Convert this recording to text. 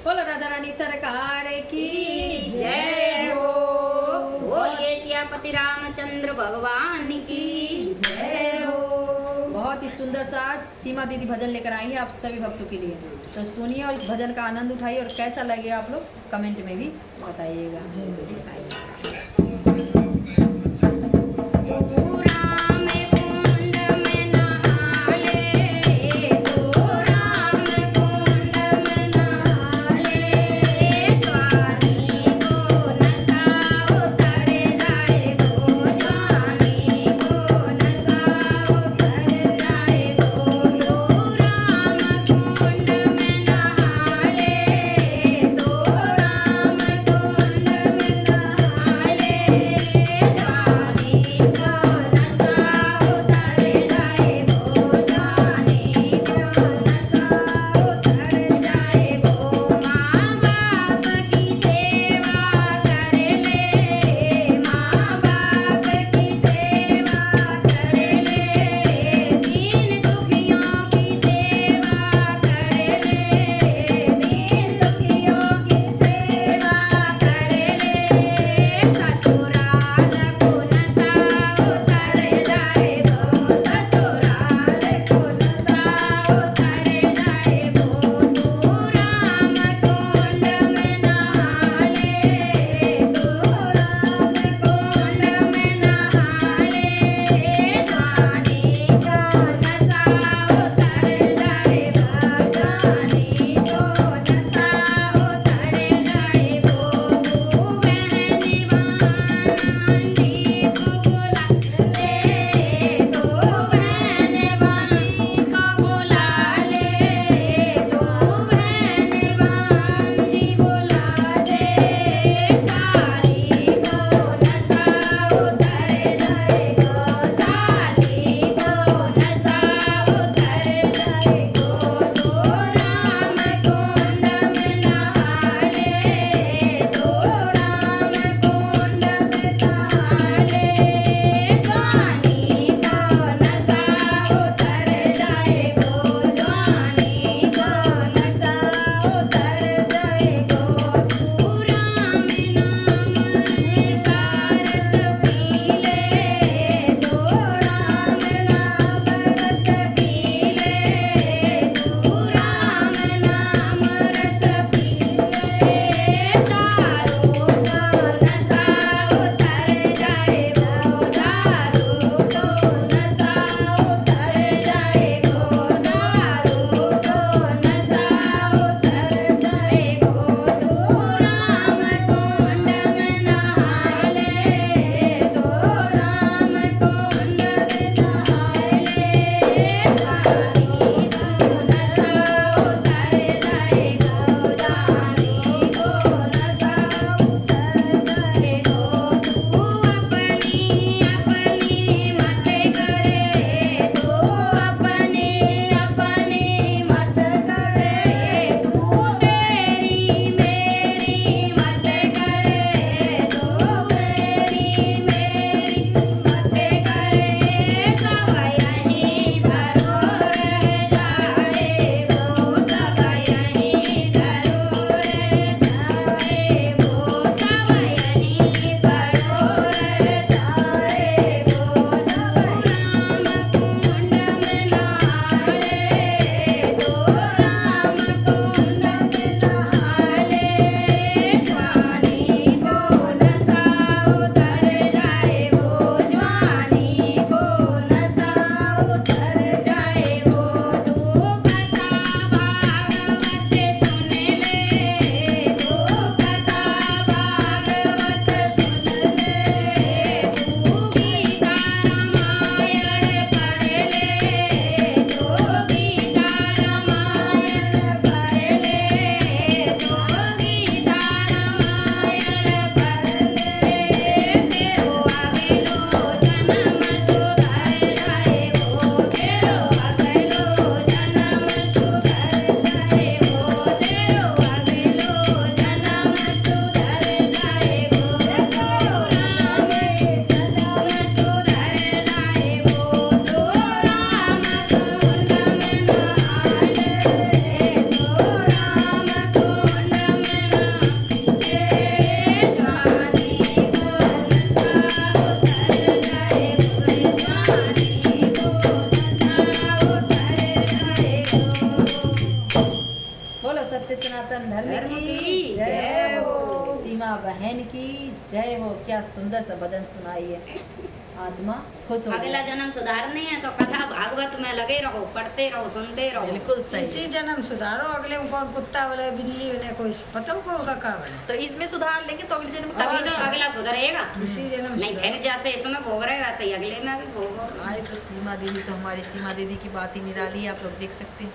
बोलो राधा रानी सरकार की जय हो। बोलिए सियापति रामचंद्र भगवान की जय हो। बहुत ही सुंदर सा आज सीमा दीदी भजन लेकर आई है आप सभी भक्तों के लिए। तो सुनिए और इस भजन का आनंद उठाइए और कैसा लगे आप लोग कमेंट में भी बताइएगा। सनातन धर्म धर्म की की जय जय हो। हो। सीमा बहन की जय हो। क्या सुंदर सा भजन सुनाई है, आत्मा खुश हो अगला गया। जन्म सुधारने है तो कथा भागवत में लगे रहो, पढ़ते रहो, सुनते रहो। बिल्कुल सही। इसी जन्म सुधारो, अगले में कौन कुत्ता बोले बिल्ली बोले कोई पता होगा का बोले। तो इसमें सुधार लेंगे तो अगले जन्म में तभी कभी तो नहीं। अगला सुधरेगा। इसी जन्म नहीं सुधारो। फिर जैसे इसमें भोग रहे वैसे ही अगले में भी भोगो। आज तो सीमा दीदी, तो हमारी सीमा दीदी की बात ही निराली है, आप लोग देख सकते हैं।